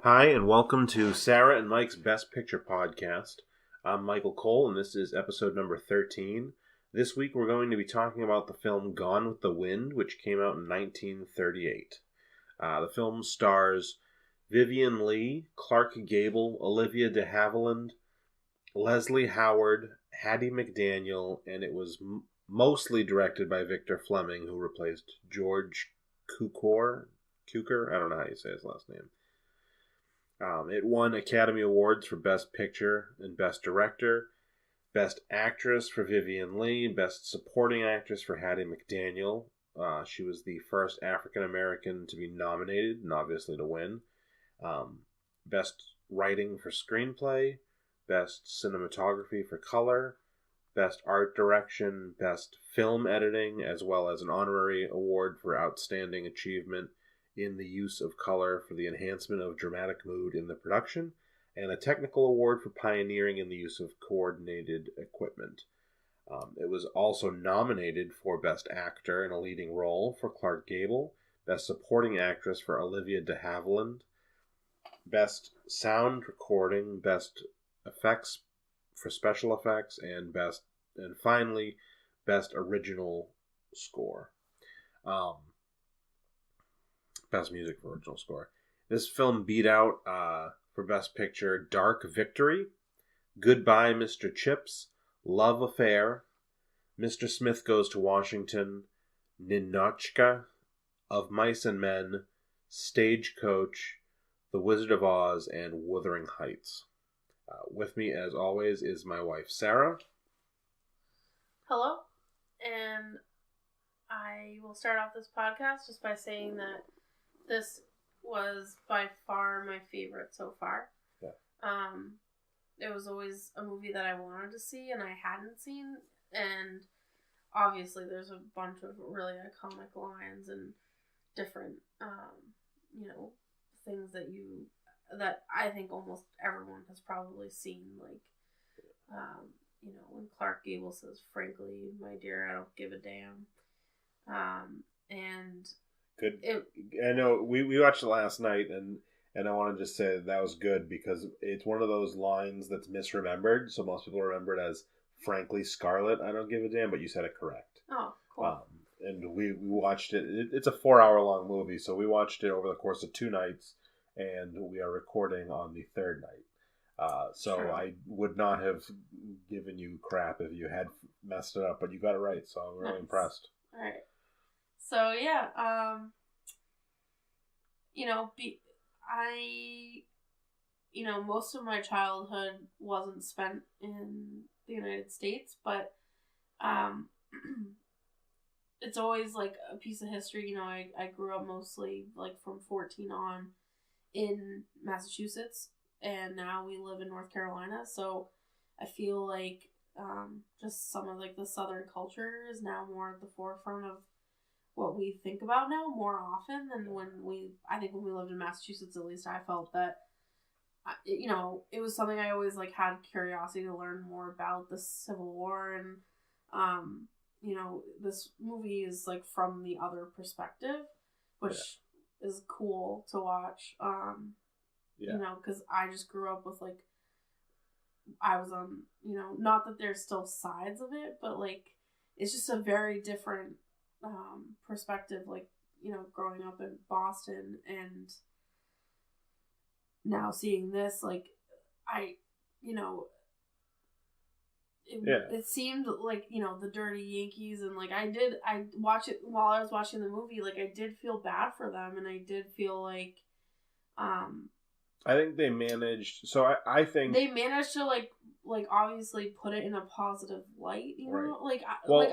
Hi, and welcome to Sarah and Mike's Best Picture podcast. I'm Michael Cole, and this is episode number 13. This week we're going to be talking about the film Gone with the Wind, which came out in 1938. The film stars Vivienne Leigh, Clark Gable, Olivia de Havilland, Leslie Howard, Hattie McDaniel, and it was mostly directed by Victor Fleming, who replaced George Cukor? I don't know how you say his last name. It won Academy Awards for Best Picture and Best Director, Best Actress for Vivienne Leigh, Best Supporting Actress for Hattie McDaniel. She was the first African American to be nominated and obviously to win. Best Writing for Screenplay, Best Cinematography for Color, Best Art Direction, Best Film Editing, as well as an honorary award for Outstanding Achievement in the use of color for the enhancement of dramatic mood in the production, and a technical award for pioneering in the use of coordinated equipment. It was also nominated for Best Actor in a Leading Role for Clark Gable, Best Supporting Actress for Olivia de Havilland, Best Sound Recording, Best Effects for Special Effects, and finally, Best Original Score. Best Music for Original Score. This film beat out, for Best Picture, Dark Victory, Goodbye, Mr. Chips, Love Affair, Mr. Smith Goes to Washington, Ninotchka, Of Mice and Men, Stagecoach, The Wizard of Oz, and Wuthering Heights. With me, as always, is my wife, Sarah. Hello, and I will start off this podcast just by saying that this was by far my favorite so far. Yeah. It was always a movie that I wanted to see and I hadn't seen, and obviously there's a bunch of really iconic lines and different, things that I think almost everyone has probably seen, like, when Clark Gable says, "Frankly, my dear, I don't give a damn," and good. I know we watched it last night, and I want to just say that was good because it's one of those lines that's misremembered. So most people remember it as "Frankly, Scarlett, I don't give a damn," but you said it correct. Oh, cool. And we watched it. It's a 4-hour long movie, so we watched it over the course of 2 nights, and we are recording on the 3rd night. So True. I would not have given you crap if you had messed it up, but you got it right. So I'm really impressed. All right. So yeah, most of my childhood wasn't spent in the United States, but it's always like a piece of history. I grew up mostly like from 14 on in Massachusetts, and now we live in North Carolina. So I feel like just some of like the Southern culture is now more at the forefront of what we think about now more often than when we lived in Massachusetts. At least I felt that, it was something I always like had curiosity to learn more about the Civil War, and this movie is like from the other perspective, which is cool to watch. Because I just grew up with, like, I was on, not that there's still sides of it, but like it's just a very different perspective, like, growing up in Boston and now seeing this, like, it seemed like, the dirty Yankees, and like I watch it while I was watching the movie, like I did feel bad for them, and I did feel like I think they managed. So I think they managed to like obviously put it in a positive light, right. Like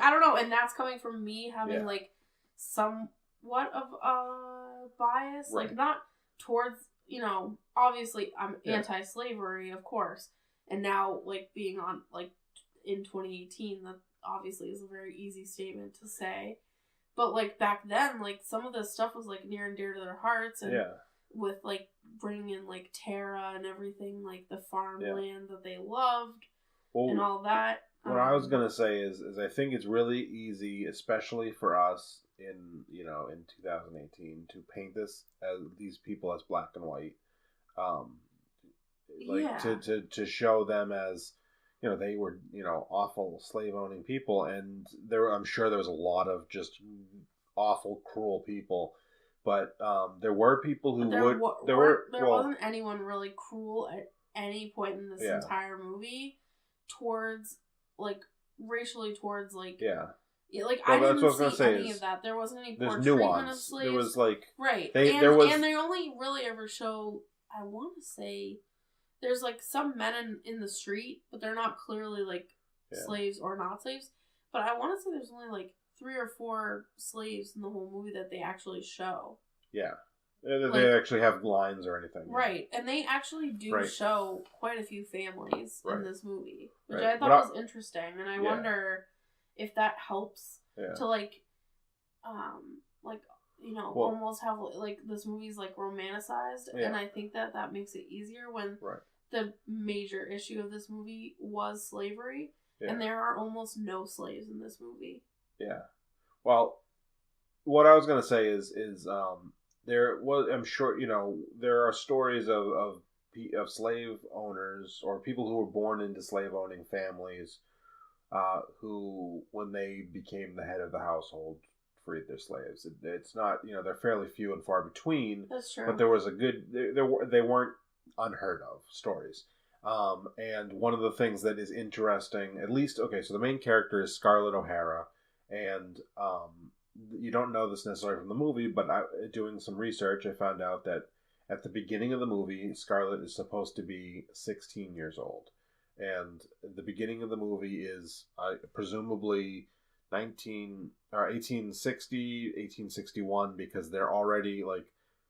I don't know, and that's coming from me having like somewhat of a bias, right. Like not towards, obviously I'm anti-slavery, of course, and now like being on like in 2018, that obviously is a very easy statement to say, but like back then, like some of this stuff was like near and dear to their hearts, and with like bringing in like Tara and everything, like the farmland that they loved, and all that. What I was gonna say is I think it's really easy, especially for us in 2018, to paint these people as black and white, like to show them as, you know, they were, you know, awful slave owning people, and I'm sure there was a lot of just awful, cruel people, but there were people who there wasn't anyone really cruel at any point in this entire movie towards, like, racially towards, like, like, well, I didn't see any of that. There wasn't any poor treatment of slaves. There was, like, right, and they only really ever show, I want to say, there's, like, some men in the street, but they're not clearly, like, slaves or not slaves. But I want to say there's only, like, 3 or 4 slaves in the whole movie that they actually show. Yeah. They actually have lines or anything. Right. And they actually do show quite a few families in this movie, which I thought was interesting. And I wonder if that helps to, like, you know, almost have, like, this movie's, like, romanticized. And I think that makes it easier when the major issue of this movie was slavery. And there are almost no slaves in this movie. Yeah. Well, what I was going to say is there was, I'm sure, you know, there are stories of slave owners or people who were born into slave owning families who, when they became the head of the household, freed their slaves. It's not, you know, they're fairly few and far between. That's true. But there was they weren't unheard of stories. And one of the things that is interesting, at least, okay, so the main character is Scarlett O'Hara, and you don't know this necessarily from the movie, but doing some research, I found out that at the beginning of the movie, Scarlett is supposed to be 16 years old. And the beginning of the movie is presumably 1860, 1861, because they're already, like,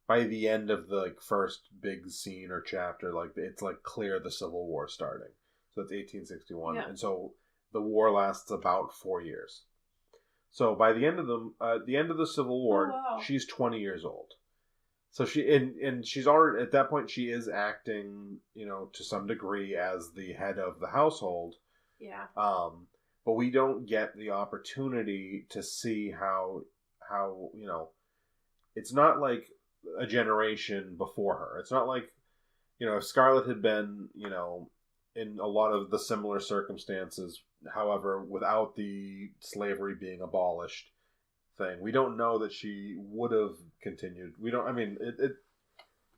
by the end of the, like, first big scene or chapter, like, it's, like, clear the Civil War starting. So it's 1861. Yeah. And so the war lasts about 4 years. So by the end of the Civil War, she's 20 years old. So she's already, at that point, she is acting, you know, to some degree as the head of the household. Yeah. But we don't get the opportunity to see how, you know, it's not like a generation before her. It's not like, you know, if Scarlett had been, you know, in a lot of the similar circumstances, however, without the slavery being abolished thing, we don't know that she would have continued. We don't, I mean,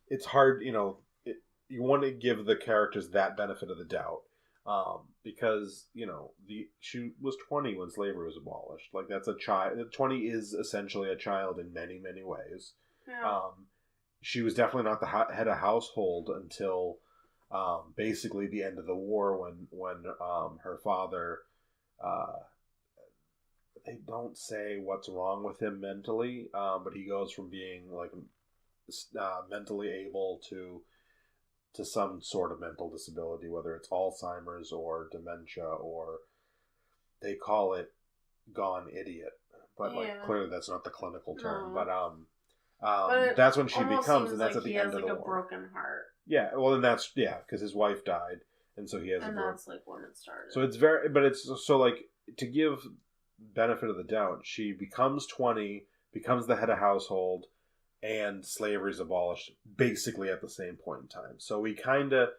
it's hard, you know, you want to give the characters that benefit of the doubt. Because, you know, she was 20 when slavery was abolished. Like, that's a child. 20 is essentially a child in many, many ways. Yeah. She was definitely not the head of household until basically the end of the war, when her father, they don't say what's wrong with him mentally, but he goes from being, like, mentally able to some sort of mental disability, whether it's Alzheimer's or dementia, or they call it gone idiot, but like, clearly that's not the clinical term. No. But that's when she becomes, and that's like at the end of the war. He has, like, a broken heart. Yeah, well, then that's, because his wife died, and so he has. And that's like when it started. So it's it's so, like, to give benefit of the doubt, she becomes 20, becomes the head of household, and slavery is abolished basically at the same point in time. So we kind of,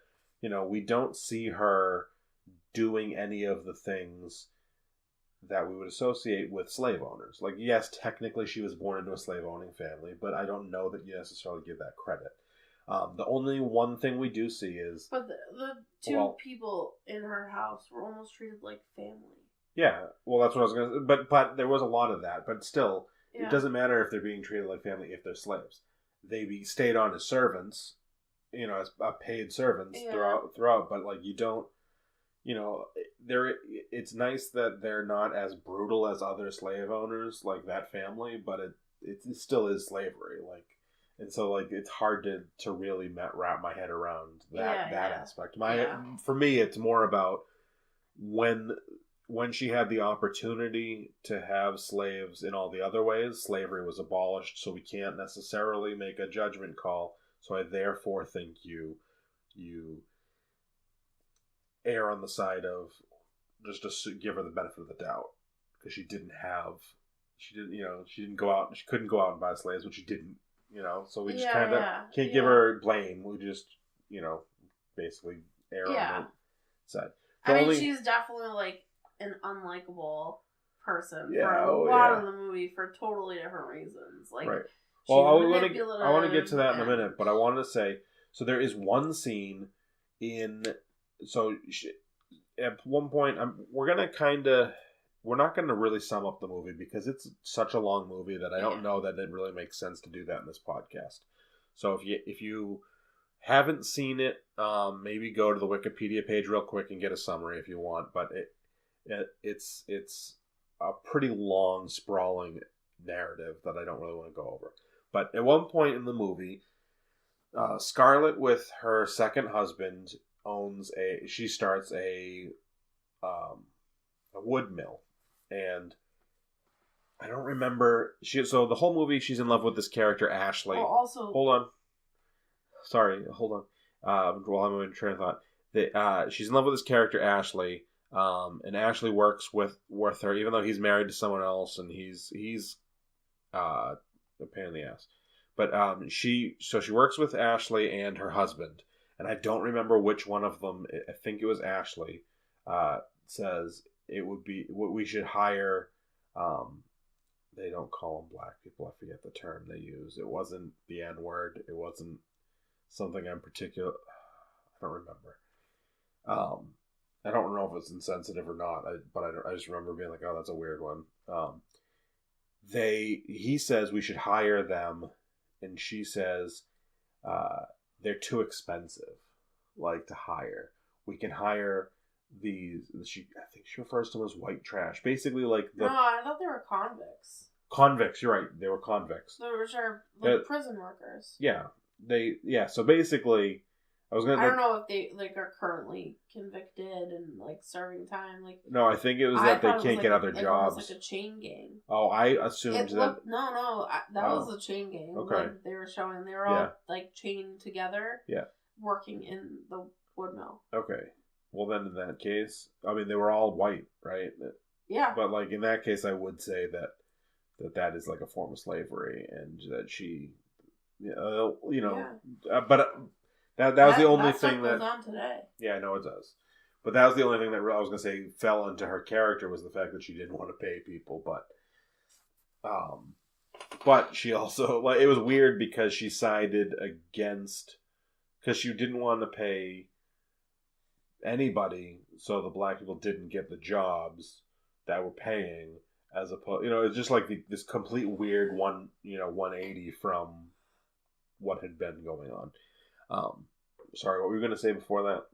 you know, we don't see her doing any of the things that we would associate with slave owners. Like, yes, technically she was born into a slave owning family, but I don't know that you necessarily give that credit. The only one thing we do see is... But the two people in her house were almost treated like family. Yeah, well, that's what I was going to say. But there was a lot of that, but still... Yeah. It doesn't matter if they're being treated like family if they're slaves. They stayed on as servants, you know, as paid servants throughout. But, like, you don't, you know, it's nice that they're not as brutal as other slave owners, like that family. But it still is slavery, like, and so, like, it's hard to really wrap my head around that aspect. For me, it's more about when she had the opportunity to have slaves in all the other ways, slavery was abolished, so we can't necessarily make a judgment call. So I therefore think you err on the side of just to give her the benefit of the doubt, because she couldn't go out and buy slaves, which she didn't, you know. So we just can't give her blame. We just basically err on Yeah. that side. She's definitely like an unlikable person Yeah, for a lot of the movie for totally different reasons. Like, right. she's Well, I manipulative. want to get to that in a minute, but I wanted to say, so there is one scene at one point, we're not going to really sum up the movie because it's such a long movie that I don't know that it really makes sense to do that in this podcast. So if you haven't seen it, maybe go to the Wikipedia page real quick and get a summary if you want. But it's a pretty long, sprawling narrative that I don't really want to go over. But at one point in the movie, Scarlett with her second husband starts a wood mill, and I don't remember so the whole movie she's in love with this character Ashley. Oh, also, hold on. While I'm in train of thought, she's in love with this character Ashley, and Ashley works with her even though he's married to someone else, and he's a pain in the ass. But she works with Ashley and her husband, and I don't remember which one of them. I think it was Ashley. Says it would be what we should hire. They don't call them black people. I forget the term they use. It wasn't the N word. It wasn't something in particular. I don't remember. I don't know if it's insensitive or not. I just remember being like, oh, that's a weird one. He says we should hire them, and she says they're too expensive, like to hire. We can hire these. I think she refers to them as white trash. Basically, like no, I thought they were convicts. Convicts, you're right. They were convicts. They were prison workers. Yeah, So basically, I don't know if they are currently convicted and serving time. No, I think it was that they can't get other jobs. Like a chain gang. Oh, I assumed that. That was a chain gang. Okay. They were showing they were all chained together. Yeah. Working in the wood mill. Okay. Well, then in that case, they were all white, right? Yeah. But in that case, I would say that is like a form of slavery, and that she, but that was the only thing that goes on today. Yeah, I know it does. But that was the only thing that I was going to say fell into her character was the fact that she didn't want to pay people, but she also it was weird because she sided against because she didn't want to pay anybody, so the black people didn't get the jobs that were paying, as opposed, it's just like this complete weird 180 from what had been going on. Sorry, what were you going to say before that?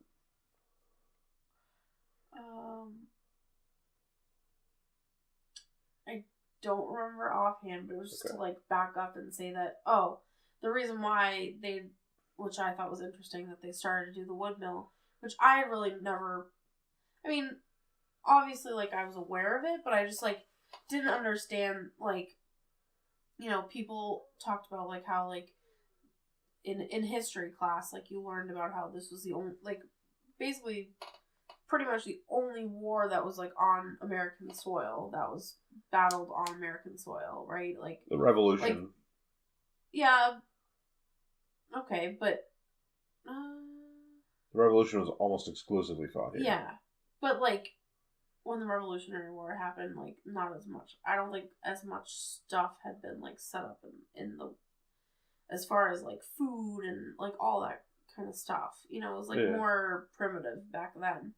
I don't remember offhand, but it was just to back up and say that the reason why which I thought was interesting, that they started to do the wood mill, which I really never, obviously, I was aware of it, but I just, didn't understand, people talked about, how, in history class, you learned about how this was the only, basically, pretty much the only war that was, on American soil, that was battled on American soil, right? The Revolution. Yeah. Okay, but... the Revolution was almost exclusively fought here. Yeah, but when the Revolutionary War happened, not as much. I don't think as much stuff had been set up in the, as far as food and all that kind of stuff. It was more primitive back then.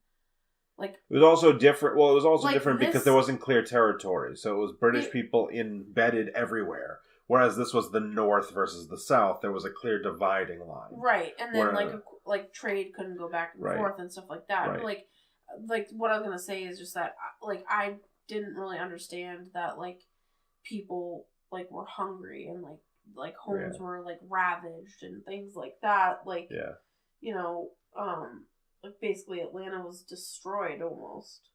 It was also different. Well, it was also different because there wasn't clear territory, so it was British people embedded everywhere. Whereas this was the North versus the South, there was a clear dividing line. Right, and then trade couldn't go back and forth and stuff like that. Right. But what I was gonna say is just that I didn't really understand that people were hungry and homes were ravaged and things like that. Basically Atlanta was destroyed almost.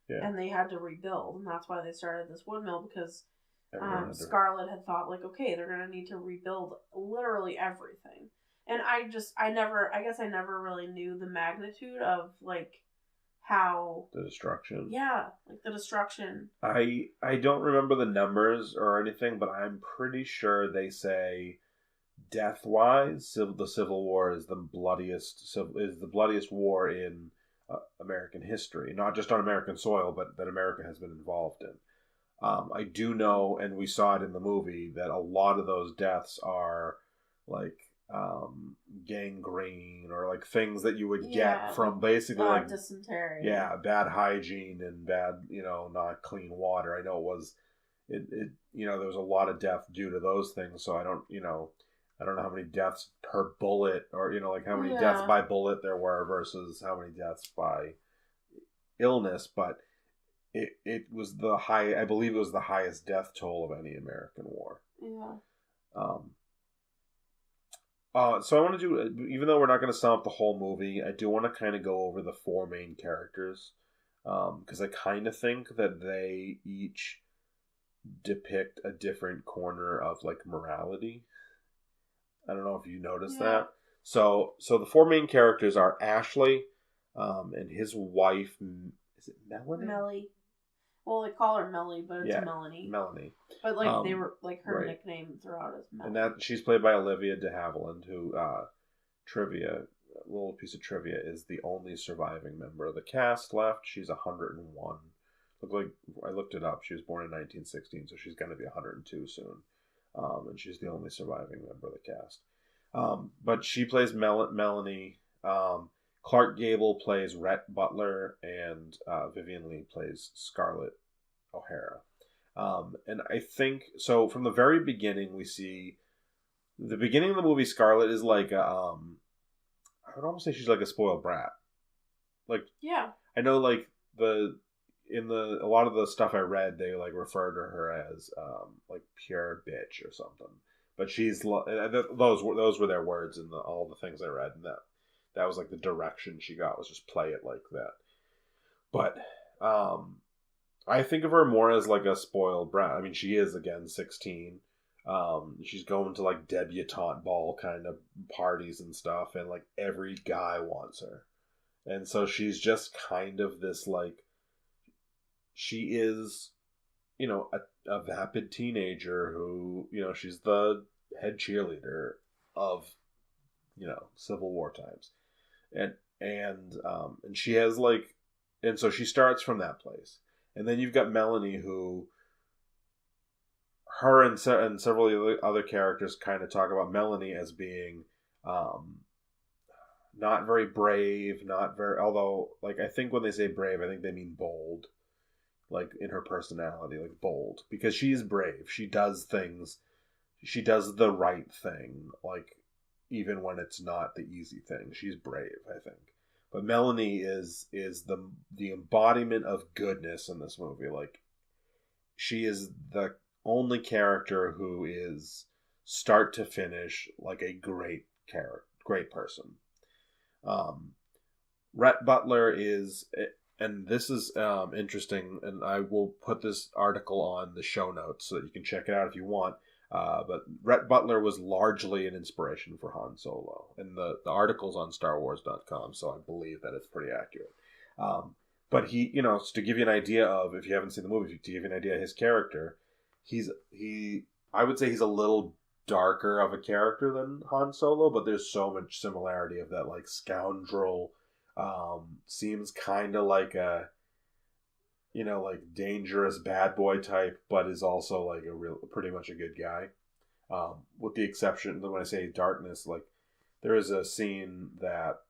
Yeah. And they had to rebuild, and that's why they started this wood mill, because Scarlett had thought okay, they're gonna need to rebuild literally everything. And I guess I never really knew the magnitude of how the destruction. Yeah, the destruction. I don't remember the numbers or anything, but I'm pretty sure they say death-wise, the Civil War is the bloodiest war in American history, not just on American soil, but that America has been involved in. I do know, and we saw it in the movie, that a lot of those deaths are like gangrene or like things that you would get from basically like dysentery. Yeah, bad hygiene and bad, not clean water. I know it there was a lot of death due to those things. So I don't know how many deaths per bullet or, like how many deaths by bullet there were versus how many deaths by illness, but it was I believe it was the highest death toll of any American war. Yeah. So I want to do, even though we're not going to sum up the whole movie, I do want to kind of go over the four main characters, because I kind of think that they each depict a different corner of like morality. I don't know if you noticed that. So the four main characters are Ashley, and his wife. Is it Melanie? Mellie. Well, they call her Mellie, but it's Melanie. Melanie. But they were like her nickname throughout is Mellie. And that she's played by Olivia de Havilland, who a little piece of trivia, is the only surviving member of the cast left. She's 101. I looked it up. She was born in 1916, so she's going to be 102 soon. And she's the only surviving member of the cast. But she plays Melanie. Clark Gable plays Rhett Butler, and Vivienne Leigh plays Scarlett O'Hara. And I think, so from the very beginning, we see, the beginning of the movie, Scarlett is like I would almost say she's like a spoiled brat. Like, yeah. I know, like, a lot of the stuff I read, they like refer to her as like pure bitch or something. But she's, those were their words in all the things I read, and that was like the direction she got, was just play it like that. But I think of her more as like a spoiled brat. I mean, she is, again, 16. She's going to like debutante ball kind of parties and stuff, and like every guy wants her. And so she's just kind of this, like, she is, a vapid teenager who, she's the head cheerleader of, Civil War times. And she has like, and so she starts from that place. And then you've got Melanie, who, her and several of the other characters kind of talk about Melanie as being not very brave, although, like, I think when they say brave, I think they mean bold. Like, in her personality, like bold, because she's brave. She does things. She does the right thing, like, even when it's not the easy thing. She's brave, I think. But Melanie is the embodiment of goodness in this movie. Like, she is the only character who is start to finish like a great person. Rhett Butler is. And this is interesting, and I will put this article on the show notes so that you can check it out if you want. But Rhett Butler was largely an inspiration for Han Solo. And the article's on StarWars.com, so I believe that it's pretty accurate. But he, to give you an idea of, if you haven't seen the movie, to give you an idea of his character, I would say he's a little darker of a character than Han Solo, but there's so much similarity of that, like, scoundrel. Seems kind of like a, like, dangerous bad boy type, but is also like pretty much a good guy. With the exception, when I say darkness, like, there is a scene that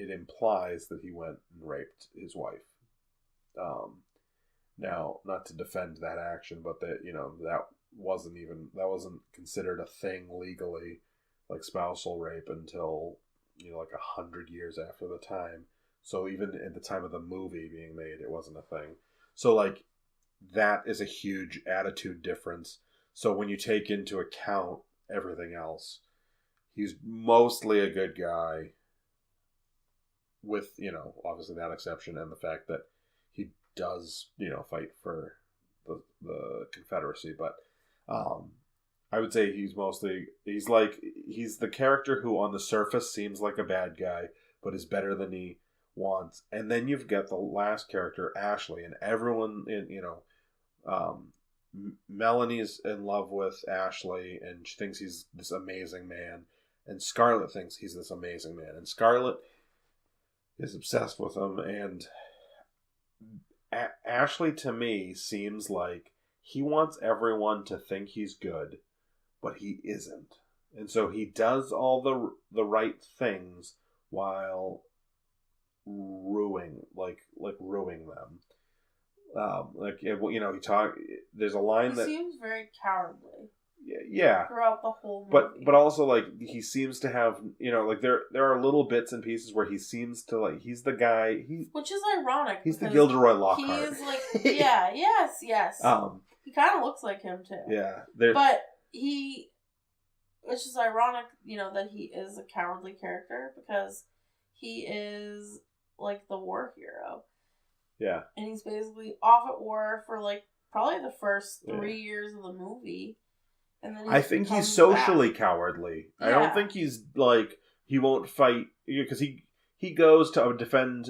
it implies that he went and raped his wife. Now, not to defend that action, but that wasn't considered a thing legally, like spousal rape, until like 100 years after the time. So even at the time of the movie being made, it wasn't a thing. So, like, that is a huge attitude difference. So when you take into account everything else, he's mostly a good guy, with, obviously that exception, and the fact that he does, fight for the Confederacy. But I would say he's the character who on the surface seems like a bad guy, but is better than he wants. And then you've got the last character, Ashley, and everyone Melanie's in love with Ashley, and she thinks he's this amazing man, and Scarlett thinks he's this amazing man, and Scarlett is obsessed with him, and Ashley, to me, seems like he wants everyone to think he's good, but he isn't. And so he does all the right things while ruining them. There's a line he seems very cowardly. Yeah. Throughout the whole movie. But also, like, he seems to have, there are little bits and pieces where he seems to, like, he's the guy, which is ironic. He's the Gilderoy Lockhart. He is like, yeah, yes. He kind of looks like him, too. Yeah. But which is ironic, that he is a cowardly character, because he is, like, the war hero. Yeah. And he's basically off at war for, like, probably the first 3 years of the movie. And then I think he's socially cowardly. Yeah. I don't think he's, like, he won't fight, because he goes to defend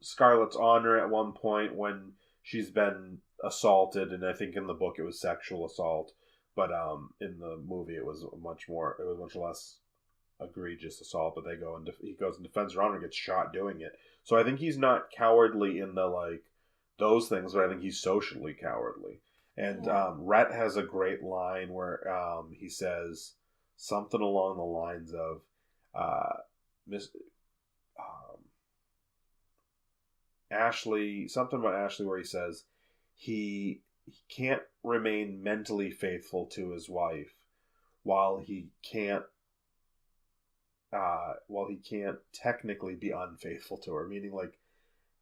Scarlett's honor at one point when she's been assaulted, and I think in the book it was sexual assault, but in the movie it was much less egregious assault. But he goes and defends her honor, gets shot doing it. So I think he's not cowardly in the, like, those things, but I think he's socially cowardly. And Rhett has a great line where he says something along the lines of Ashley, something about Ashley, where he says he can't remain mentally faithful to his wife while he can't technically be unfaithful to her, meaning, like,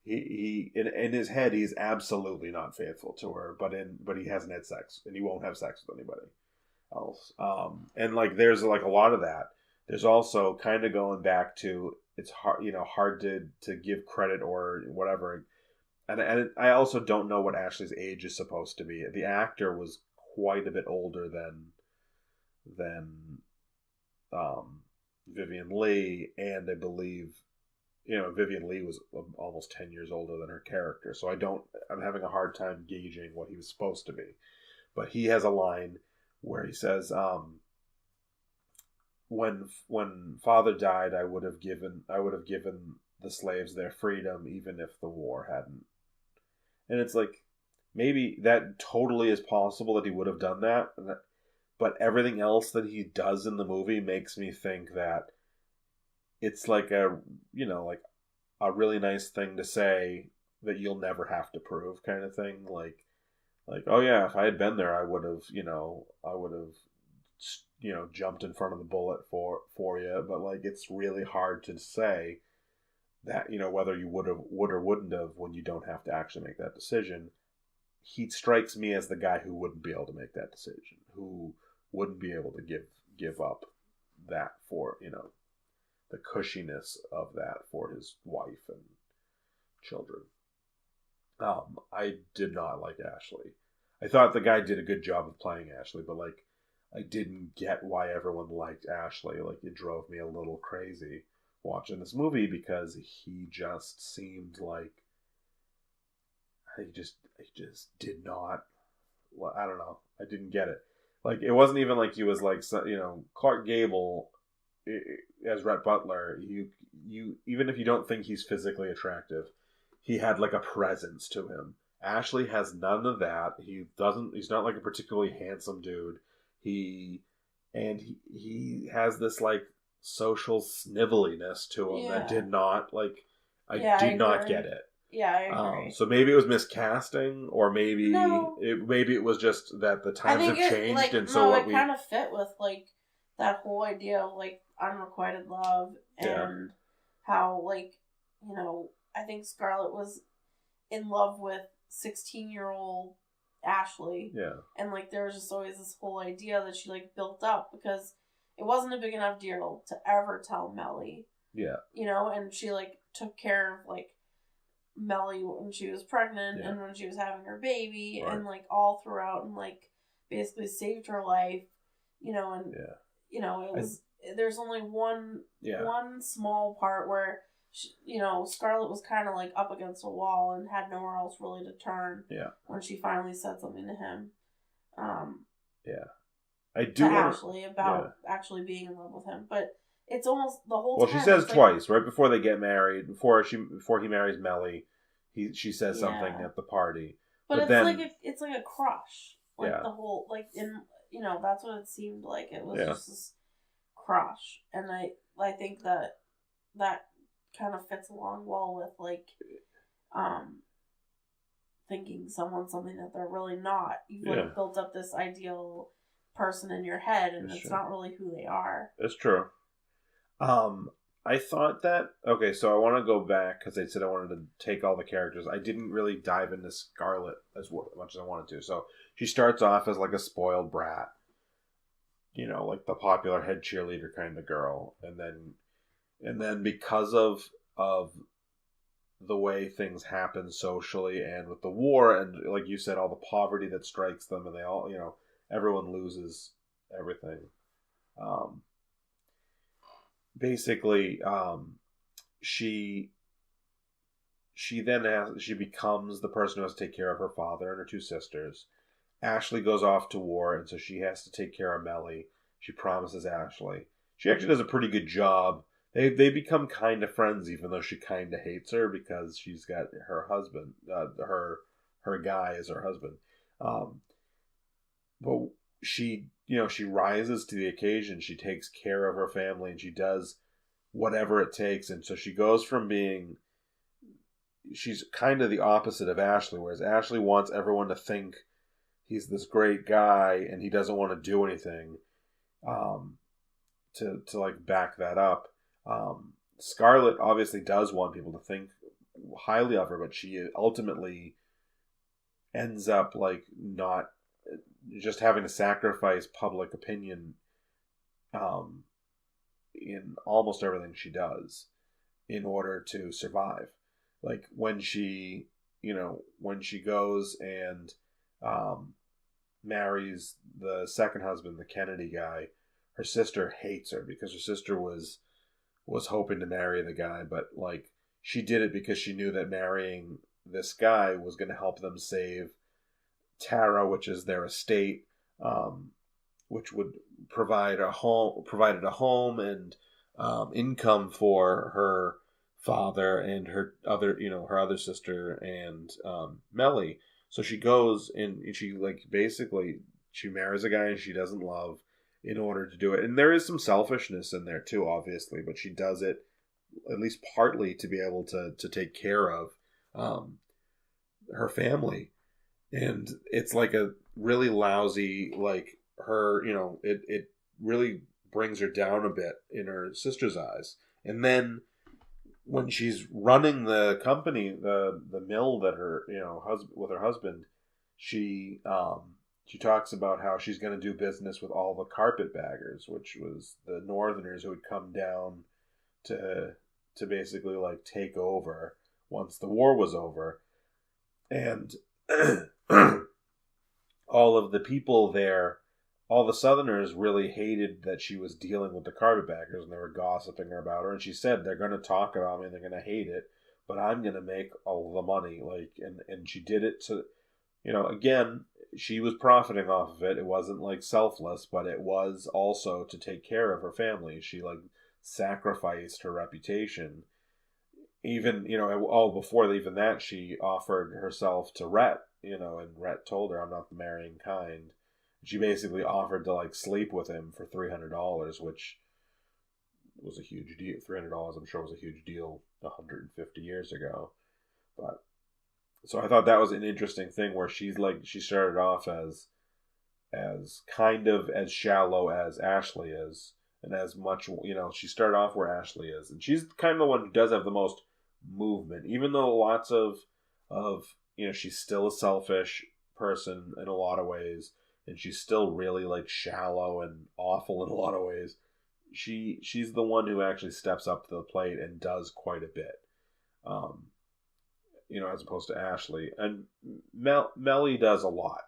he in his head he's absolutely not faithful to her, but he hasn't had sex, and he won't have sex with anybody else. And, like, there's, like, a lot of that. There's also kind of going back to, it's hard to give credit or whatever. And I also don't know what Ashley's age is supposed to be. The actor was quite a bit older than Vivienne Leigh, and I believe Vivienne Leigh was almost 10 years older than her character. So I'm having a hard time gauging what he was supposed to be. But he has a line where he says, when father died, I would have given the slaves their freedom, even if the war hadn't. And it's like, maybe that totally is possible that he would have done that, but everything else that he does in the movie makes me think that it's like a really nice thing to say that you'll never have to prove, kind of thing. Like, oh yeah, if I had been there, I would have jumped in front of the bullet for you. But, like, it's really hard to say that, whether you would or wouldn't have when you don't have to actually make that decision. He strikes me as the guy who wouldn't be able to make that decision, who wouldn't be able to give up that for, the cushiness of that for his wife and children. I did not like Ashley. I thought the guy did a good job of playing Ashley, but, like, I didn't get why everyone liked Ashley. Like, it drove me a little crazy watching this movie, because he just seemed like he just did not. I don't know. I didn't get it. Like, it wasn't even like he was like, Clark Gable as Rhett Butler. You even if you don't think he's physically attractive, he had, like, a presence to him. Ashley has none of that. He's not, like, a particularly handsome dude. He has this, like, social sniveliness to him that did not, like, I did not get it. Yeah, I agree. So maybe it was miscasting, or maybe it was just that the times have changed, like, and so it kind of fit with, like, that whole idea of, like, unrequited love, and how, like, I think Scarlett was in love with 16-year-old Ashley. Yeah. And, like, there was just always this whole idea that she, like, built up, because it wasn't a big enough deal to ever tell Mellie. Yeah. And she, like, took care of, like, Mellie when she was pregnant and when she was having her baby, and, like, all throughout, and, like, basically saved her life, and it was there's only one small part where Scarlett was kind of, like, up against a wall and had nowhere else really to turn when she finally said something to him, Yeah. I to do want Ashley about actually being in love with him. But it's almost the whole Well, time. she says it's twice, right before they get married, before he marries Melly, she says something Yeah. at the party. But it's then it's like a crush. Like Yeah. the whole that's what it seemed like. It was Yeah. just this crush. And I think that kind of fits along well with like thinking someone's something that they're really not. You've like built up this ideal person in your head, and it's not really who they are. It's true. I thought that okay, so I want to go back because I said I wanted to take all the characters. I didn't really dive into Scarlett as much as I wanted to. So she starts off as like a spoiled brat, you know, like the popular head cheerleader kind of girl, and then because of the way things happen socially and with the war and like you said, all the poverty that strikes them, and they all, you know, everyone loses everything. Basically, she becomes the person who has to take care of her father and her two sisters. Ashley goes off to war, and so she has to take care of Melly. She promises Ashley. She actually does a pretty good job. They become kind of friends, even though she kind of hates her because she's got her husband, her guy as her husband. But she rises to the occasion. She takes care of her family, and she does whatever it takes. And so she goes from she's kind of the opposite of Ashley, whereas Ashley wants everyone to think he's this great guy and he doesn't want to do anything to like back that up. Scarlett obviously does want people to think highly of her, but she ultimately ends up like not just having to sacrifice public opinion in almost everything she does in order to survive. Like when she goes and marries the second husband, the Kennedy guy, her sister hates her because her sister was hoping to marry the guy, but like she did it because she knew that marrying this guy was going to help them save Tara, which is their estate, which would provided a home and income for her father and her other sister and Melly. So she goes and she like basically she marries a guy she doesn't love in order to do it. And there is some selfishness in there too, obviously, but she does it at least partly to be able to take care of her family. And it's like a really lousy, like her, it really brings her down a bit in her sister's eyes. And then when she's running the company, the mill that her, husband with her husband, she talks about how she's going to do business with all the carpetbaggers, which was the Northerners who would come down to basically like take over once the war was over. And all of the people there, all the Southerners really hated that she was dealing with the carpetbaggers, and they were gossiping about her. And she said, they're going to talk about me and they're going to hate it, but I'm going to make all the money. Like, and she did it to, again, she was profiting off of it. It wasn't like selfless, but it was also to take care of her family. She like sacrificed her reputation. Even, before even that, she offered herself to Rhett, and Rhett told her, I'm not the marrying kind. She basically offered to like sleep with him for $300, which was a huge deal. $300, I'm sure, was a huge deal 150 years ago. But so I thought that was an interesting thing where she started off as kind of as shallow as Ashley is, and as much, she started off where Ashley is, and she's kind of the one who does have the most movement, even though lots of she's still a selfish person in a lot of ways, and she's still really like shallow and awful in a lot of ways. She's the one who actually steps up to the plate and does quite a bit, as opposed to Ashley. And Melly does a lot,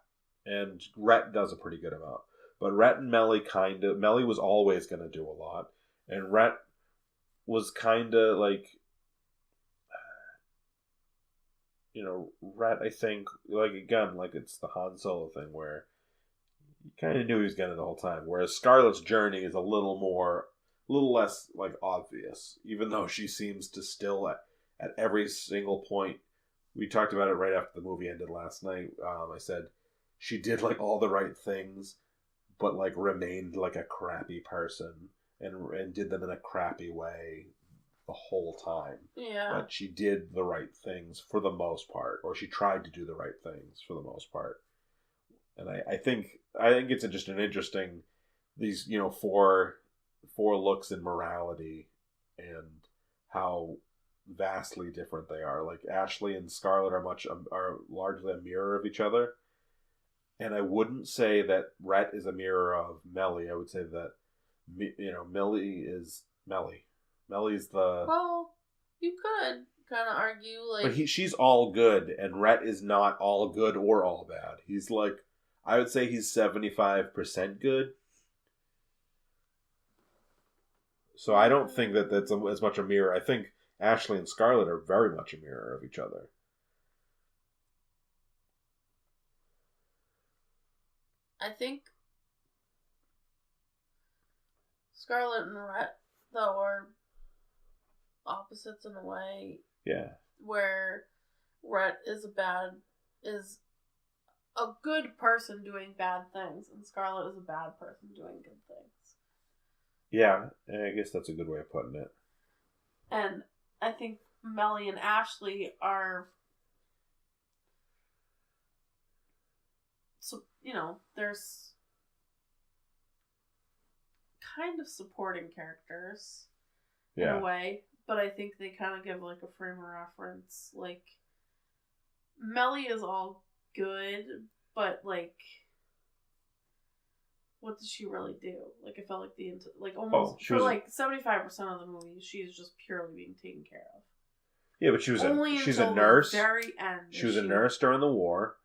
and Rhett does a pretty good amount. But Rhett and Melly Melly was always going to do a lot, and Rhett was kind of like, Rhett, I think, like, again, like it's the Han Solo thing where You kind of knew he was getting it the whole time. Whereas Scarlett's journey is a little less like obvious, even though she seems to still at every single point. We talked about it right after the movie ended last night. I said she did like all the right things, but like remained like a crappy person and did them in a crappy way the whole time. Yeah. But she did the right things for the most part, or she tried to do the right things for the most part. And I think it's just an interesting these four looks in morality and how vastly different they are. Like Ashley and Scarlett are largely a mirror of each other. And I wouldn't say that Rhett is a mirror of Mellie. I would say that Mellie is Mellie. Mellie's the... Well, you could kind of argue like... But she's all good, and Rhett is not all good or all bad. He's like... I would say he's 75% good. So I don't think that that's as much a mirror. I think Ashley and Scarlett are very much a mirror of each other. I think Scarlett and Rhett, though, are opposites in a way. Yeah. Where Rhett is a good person doing bad things, and Scarlett is a bad person doing good things. Yeah, I guess that's a good way of putting it. And I think Mellie and Ashley are... So, there's kind of supporting characters in a way, but I think they kind of give like a frame of reference. Like, Mellie is all good, but like, what does she really do? Like, I felt like almost for like 75% of the movie, she's just purely being taken care of. Yeah, but she's a nurse. The very end, she was a nurse during the war.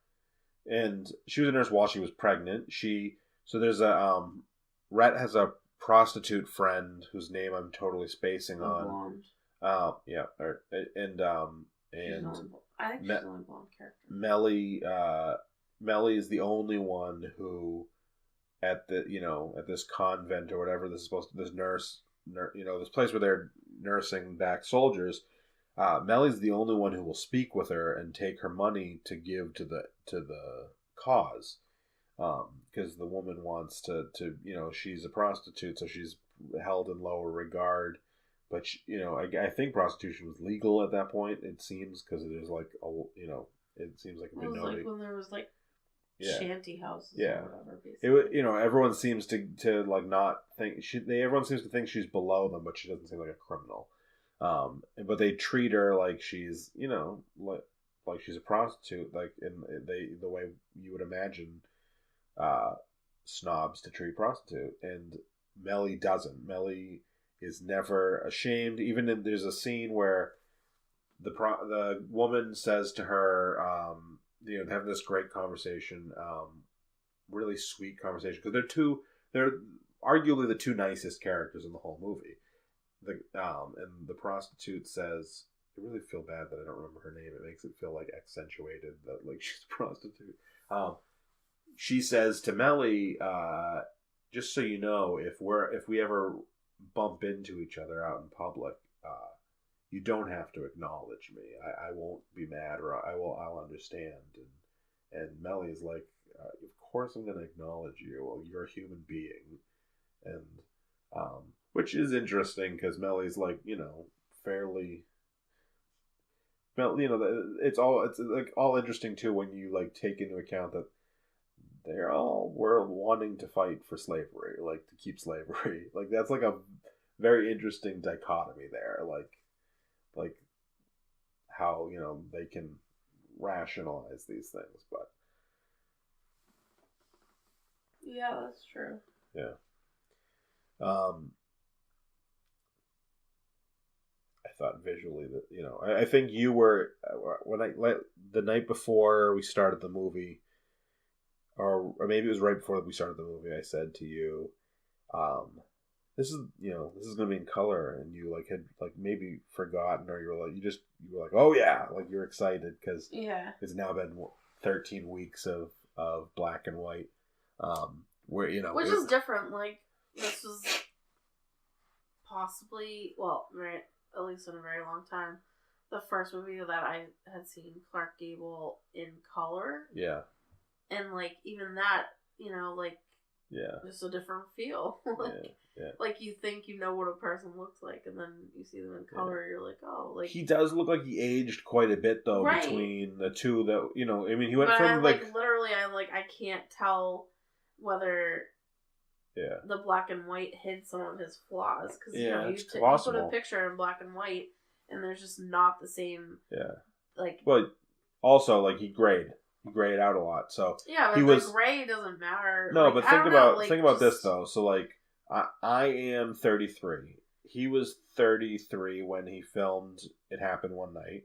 And she was a nurse while she was pregnant. So there's Rhett has a prostitute friend whose name I'm totally spacing on. Blonde. Yeah. And I think she's the only blonde character. Mellie is the only one who, at this convent or whatever this is supposed to, this this place where they're nursing back soldiers. Mellie's the only one who will speak with her and take her money to give to the cause, because the woman wants to she's a prostitute, so she's held in lower regard. But I think prostitution was legal at that point. It seems because there's like it seems like it was like when there was like shanty houses or whatever. Basically. Everyone seems to like not think everyone seems to think she's below them, but she doesn't seem like a criminal. But they treat her like she's, like she's a prostitute, like the way you would imagine snobs to treat prostitute. And Mellie doesn't. Mellie is never ashamed. Even there's a scene where the woman says to her, having this great conversation, really sweet conversation, because they're arguably the two nicest characters in the whole movie. And the prostitute says, I really feel bad that I don't remember her name. It makes it feel like accentuated that like she's a prostitute. She says to Mellie, just so you know, if we ever bump into each other out in public, you don't have to acknowledge me. I won't be mad, or I'll understand. And Mellie is like, of course I'm going to acknowledge you. Well, you're a human being, and which is interesting because Mellie's like, fairly. It's like all interesting too when you like take into account that they all were wanting to fight for slavery, like to keep slavery. Like that's like a very interesting dichotomy there, like how they can rationalize these things, but yeah, that's true. Yeah. I thought visually that I think you were the night before we started the movie, or maybe it was right before we started the movie. I said to you, "This is going to be in color," and you had maybe forgotten, or you were like, "Oh yeah," like you're excited because it's now been 13 weeks of black and white. where which is different. Like this was possibly at least in a very long time, the first movie that I had seen Clark Gable in color. Yeah. And like even that, like just a different feel. Like you think you know what a person looks like, and then you see them in color. You're like, oh, like he does look like he aged quite a bit though between the two. That I mean, he went from literally, I can't tell whether the black and white hid some of his flaws because you put a picture in black and white, and there's just not the same. Yeah. Like. Well, also like he grayed out a lot, so yeah, but the gray doesn't matter. No, but think about this though. So like. I am 33. He was 33 when he filmed It Happened One Night.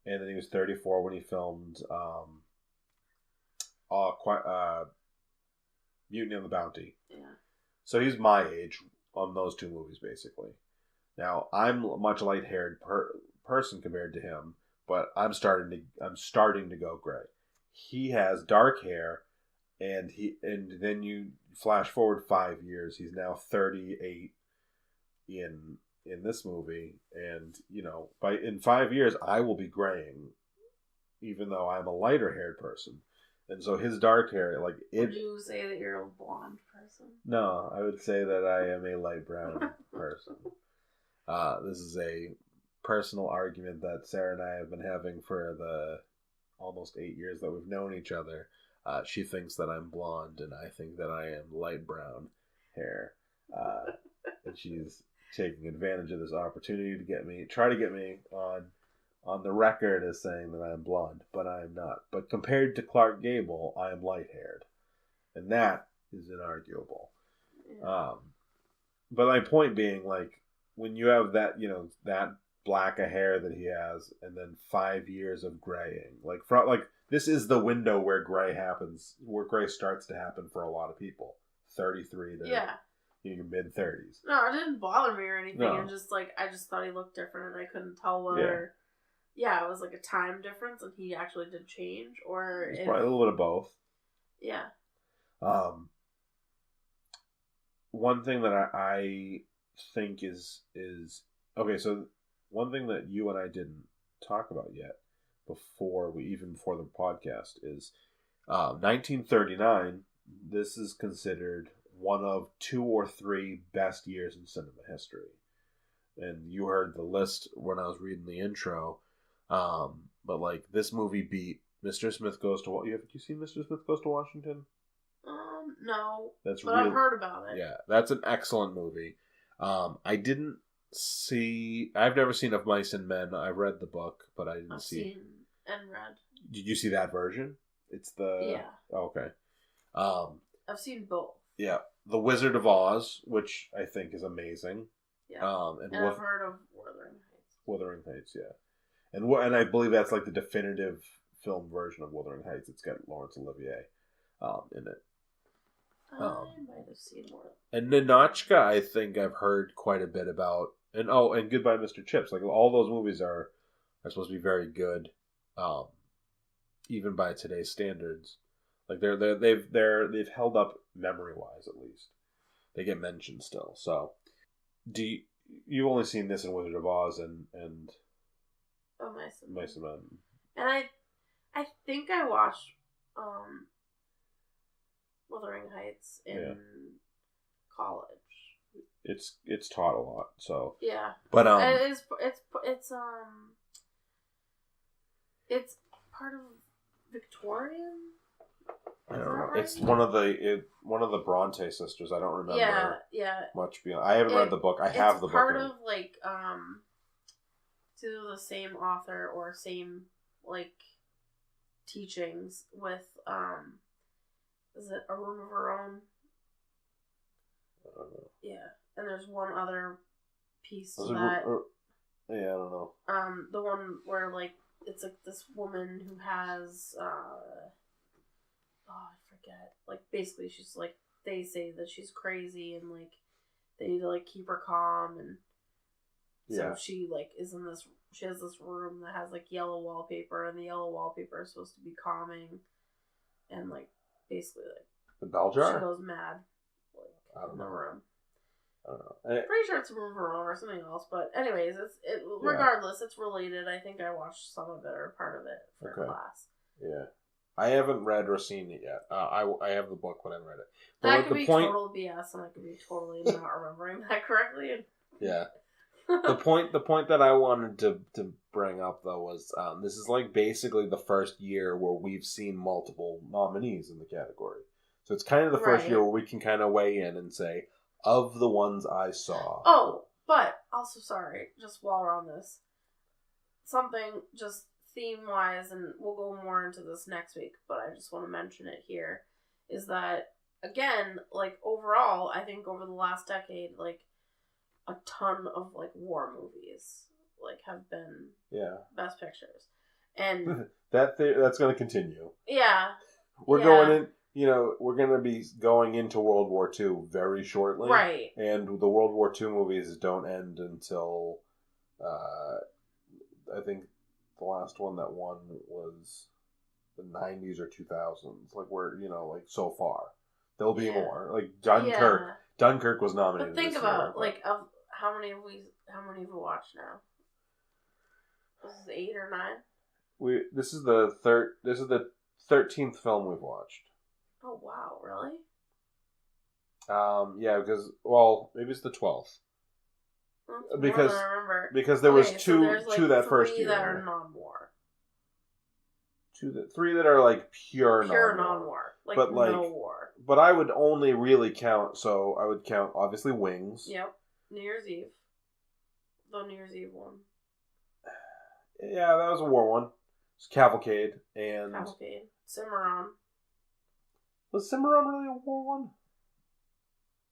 And then he was 34 when he filmed Mutiny on the Bounty. Yeah. So he's my age on those two movies, basically. Now, I'm a much light-haired person compared to him, but I'm starting to go gray. He has dark hair. And then you flash forward 5 years. He's now 38 in this movie, and in 5 years I will be graying, even though I'm a lighter haired person. And so his dark hair, like would you say that you're a blonde person? No, I would say that I am a light brown person. This is a personal argument that Sarah and I have been having for the almost 8 years that we've known each other. She thinks that I'm blonde, and I think that I am light brown hair. And she's taking advantage of this opportunity to try to get me on the record as saying that I'm blonde, but I'm not. But compared to Clark Gable, I am light haired, and that is inarguable. Yeah. But my point being, like, when you have that, that black of hair that he has, and then 5 years of graying, this is the window where gray starts to happen for a lot of people. 33 to your mid 30s. No, it didn't bother me or anything. No. And just I just thought he looked different, and I couldn't tell whether it was like a time difference and he actually did change, or it's probably a little bit of both. Yeah. One thing that I think is okay. So one thing that you and I didn't talk about yet. Before the podcast is 1939. This is considered one of 2 or 3 best years in cinema history, and you heard the list when I was reading the intro. But like this movie beat Mr. Smith Goes to Have you seen Mr. Smith Goes to Washington? No. I've heard about it. Yeah, that's an excellent movie. I've never seen Of Mice and Men. I read the book, but I didn't see. Seen and read. Did you see that version? It's the okay. I've seen both. Yeah, The Wizard of Oz, which I think is amazing. Yeah, and I've heard of Wuthering Heights, yeah, and I believe that's like the definitive film version of Wuthering Heights. It's got Laurence Olivier in it. I might have seen more. And Ninotchka, I think I've heard quite a bit about. And Goodbye, Mr. Chips. Like all those movies are supposed to be very good, even by today's standards. Like they've held up memory wise, at least. They get mentioned still. So, you've only seen this in Wizard of Oz and Mice and Men. And I think I watched Wuthering Heights in college. It's taught a lot, so yeah. But it's part of Victorian. I don't know. Right? It's one of the Bronte sisters. I don't remember. Much beyond. I haven't read the book. I have the book. It's part of like it's either the same author or same like teachings with is it A Room of Her Own? I don't know. Yeah, and there's one other piece to that. Yeah, I don't know. The one where like it's like this woman who has I forget. Like basically, she's like they say that she's crazy and like they need to like keep her calm and so she like is in this. She has this room that has like yellow wallpaper and the yellow wallpaper is supposed to be calming and like basically like The bell jar? She goes mad. I don't know. In the room. I don't know. Pretty sure it's Room for Room or something else. But anyways, regardless, it's related. I think I watched some of it or part of it for class. Yeah. I haven't read or seen it yet. I have the book, but I haven't read it. But that could be total BS, and I could be totally not remembering that correctly. Yeah. The point that I wanted to bring up, though, was this is like basically the first year where we've seen multiple nominees in the category. So it's kind of the first year where we can kind of weigh in and say, of the ones I saw. Oh, but also, sorry, just while we're on this, something just theme-wise, and we'll go more into this next week, but I just want to mention it here, is that, again, like, overall, I think over the last decade, like, a ton of, like, war movies, like, have been Best Pictures. And that's going to continue. Yeah. We're going in, we're going to be going into World War II very shortly. Right. And the World War II movies don't end until, I think the last one that won was the 90s or 2000s. Like, we're, like, so far. There'll be more. Like, Dunkirk. Yeah. Dunkirk was nominated. But think about, like, of how many have we watched now? This is 8 or 9? This is the 13th film we've watched. Oh wow, really? Yeah, because maybe it's the 12th. Because more than I remember. Because there was two that 3 first year. That are non-war. 3 that are like pure non-war. Like, but like no war. But I would only really count. So I would count obviously Wings. Yep. New Year's Eve. The New Year's Eve one. Yeah, that was a war one. It's Cavalcade and Cimarron. Was Cimarron really a war one?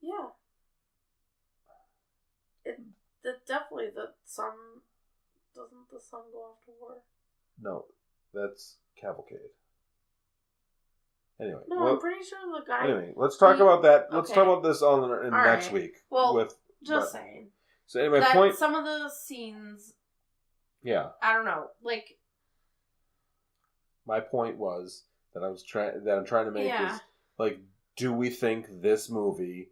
Yeah. Definitely the sun. Doesn't the sun go off to war? No, that's Cavalcade. Anyway. No, I'm pretty sure the guy. Anyway, let's talk about that. Let's talk about this in next week. Well, saying. So anyway, some of the scenes. Yeah. I don't know. Like. My point was that I'm trying to make is, like, do we think this movie?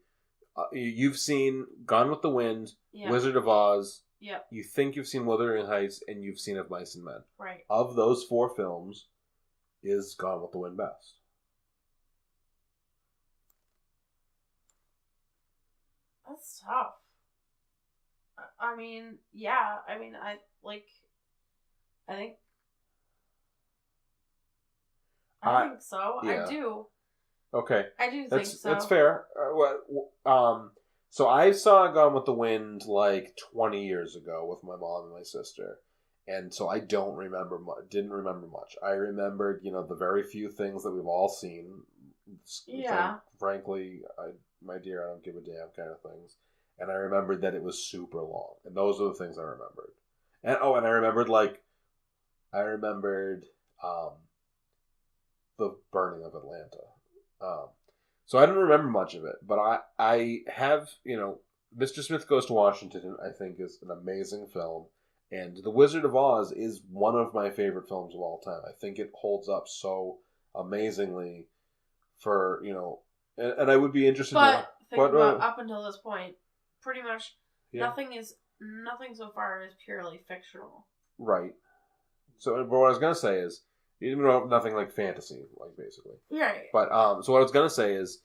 You've seen Gone with the Wind, Wizard of Oz. Yep. You think you've seen Wuthering Heights, and you've seen Of Mice and Men. Right. Of those 4 films, is Gone with the Wind best? That's tough. I mean, yeah. I mean, I think so. Yeah. I do. Okay. I do think so. That's fair. So I saw Gone with the Wind like 20 years ago with my mom and my sister. And so I didn't remember much. I remembered, the very few things that we've all seen. Yeah. Frankly, my dear, I don't give a damn kind of things. And I remembered that it was super long. And those are the things I remembered. And I remembered the burning of Atlanta. So I didn't remember much of it, but I have, Mr. Smith Goes to Washington, I think, is an amazing film. And The Wizard of Oz is one of my favorite films of all time. I think it holds up so amazingly for, and I would be interested about up until this point, pretty much nothing so far is purely fictional. Right. So what I was going to say is, nothing like fantasy, like, basically. Right. But, so what I was going to say is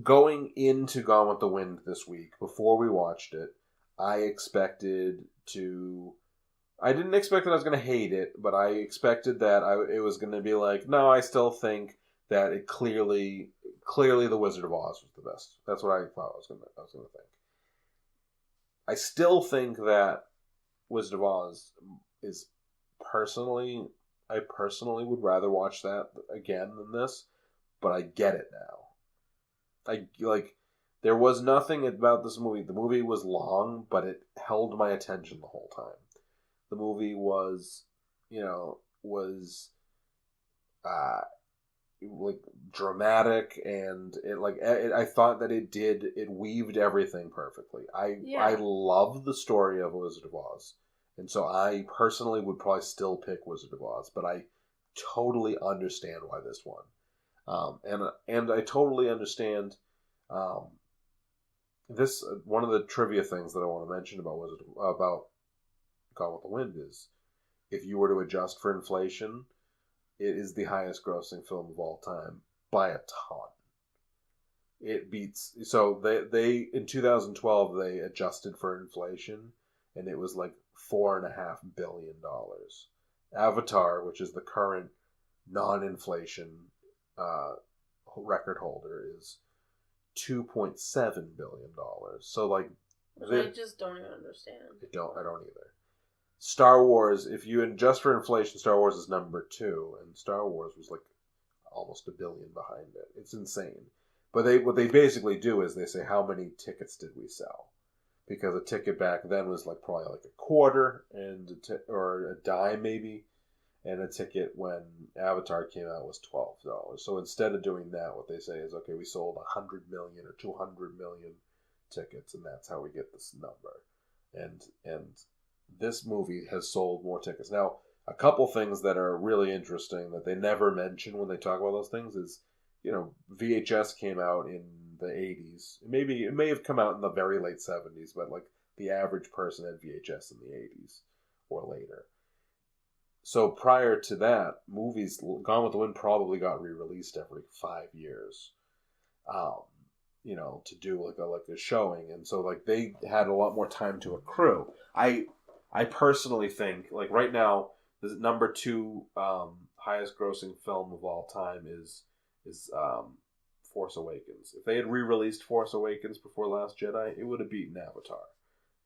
going into Gone with the Wind this week, before we watched it, I didn't expect that I was going to hate it, but I expected that it was going to be like, no, I still think that it clearly The Wizard of Oz was the best. That's what I thought I was going to think. I still think that Wizard of Oz is I personally would rather watch that again than this, but I get it now. There was nothing about this movie. The movie was long, but it held my attention the whole time. The movie was dramatic, and I thought that it weaved everything perfectly. I love the story of Wizard of Oz. And so I personally would probably still pick Wizard of Oz, but I totally understand why this won. And I totally understand. This one of the trivia things that I want to mention about Gone with the Wind is, if you were to adjust for inflation, it is the highest grossing film of all time by a ton. It beats, so they in 2012 they adjusted for inflation, and it was like $4.5 billion. Avatar, which is the current non-inflation record holder, is $2.7 billion. So like, I just don't even understand. I don't either. Star Wars, if you adjust for inflation, Star Wars is number 2, and Star Wars was like almost $1 billion behind it. It's insane. But what they basically do is they say, how many tickets did we sell? Because a ticket back then was like probably like a quarter or a dime maybe, and a ticket when Avatar came out was $12. So instead of doing that, what they say is, okay, we sold 100 million or 200 million tickets, and that's how we get this number. And this movie has sold more tickets. Now, a couple things that are really interesting that they never mention when they talk about those things is, VHS came out in the 80s. It may have come out in the very late 70s, but like the average person had VHS in the 80s or later. So prior to that, movies, Gone with the Wind probably got re-released every 5 years, to do like a showing. And so like they had a lot more time to accrue. I personally think, like right now, the number 2 highest grossing film of all time is Force Awakens. If they had re-released Force Awakens before Last Jedi, it would have beaten Avatar.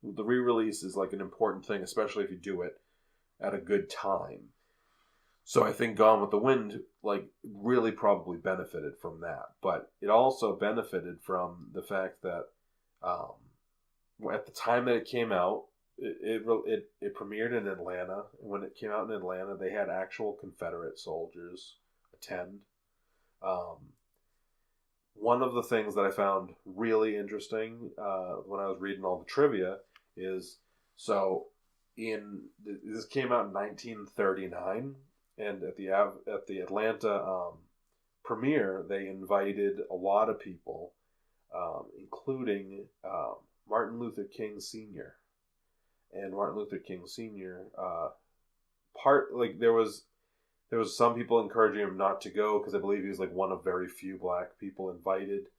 The re-release is like an important thing, especially if you do it at a good time. So I think Gone with the Wind like really probably benefited from that, but it also benefited from the fact that at the time that it came out, it premiered in Atlanta. And when it came out in Atlanta, they had actual Confederate soldiers attend. One of the things that I found really interesting when I was reading all the trivia is, this came out in 1939, and at the Atlanta premiere, they invited a lot of people, including Martin Luther King Sr. And Martin Luther King Sr. There was some people encouraging him not to go because I believe he was like one of very few black people invited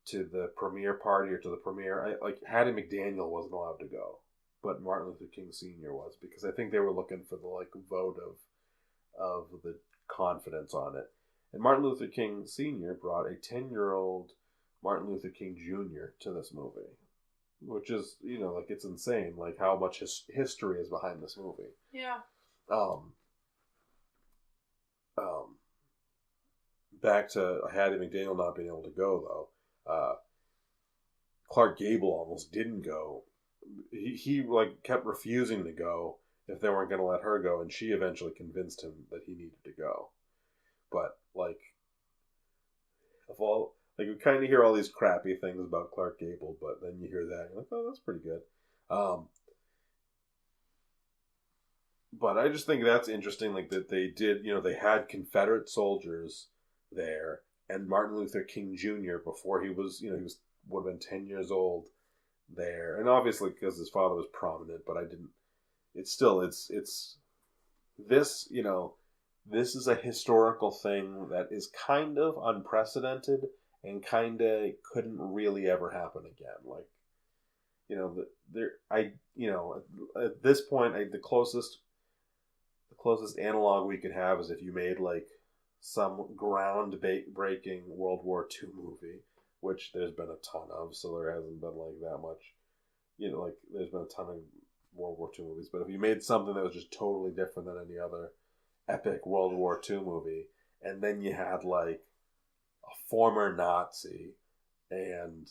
to the premiere party or to the premiere. Hattie McDaniel wasn't allowed to go, but Martin Luther King Sr. was, because I think they were looking for the like vote of the confidence on it. And Martin Luther King Sr. brought a 10-year-old Martin Luther King Jr. to this movie, which is, like, it's insane, like how much history is behind this movie. Yeah. Back to Hattie McDaniel not being able to go, though. Clark Gable almost didn't go. He like kept refusing to go if they weren't going to let her go, and she eventually convinced him that he needed to go. But like, we kind of hear all these crappy things about Clark Gable, but then you hear that and you're like, oh, that's pretty good. But I just think that's interesting, like that they did, they had Confederate soldiers there, and Martin Luther King Jr. before he was, would have been 10 years old there, and obviously because his father was prominent, but it's this, this is a historical thing that is kind of unprecedented and kind of couldn't really ever happen again. Like, at this point, the closest analog we could have is if you made like some ground-breaking World War II movie, which there's been a ton of, so there hasn't been like that much, there's been a ton of World War II movies, but if you made something that was just totally different than any other epic World War II movie, and then you had like a former Nazi and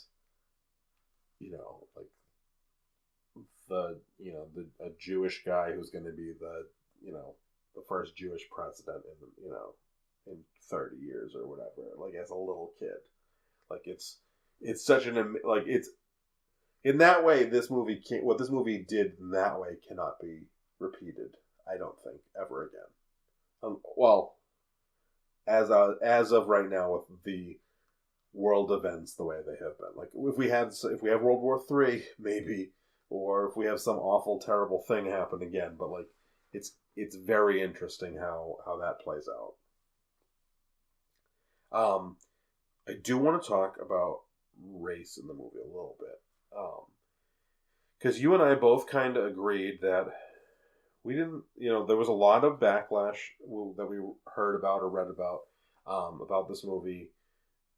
a Jewish guy who's going to be the first Jewish president in 30 years or whatever, like as a little kid. Like it's such it's in that way, what this movie did in that way cannot be repeated, I don't think, ever again. as of right now with the world events the way they have been. Like if we have World War III, maybe, or if we have some awful terrible thing happen again. But like it's very interesting how that plays out. I do want to talk about race in the movie a little bit. Because you and I both kind of agreed that we didn't, there was a lot of backlash that we heard about or read about this movie.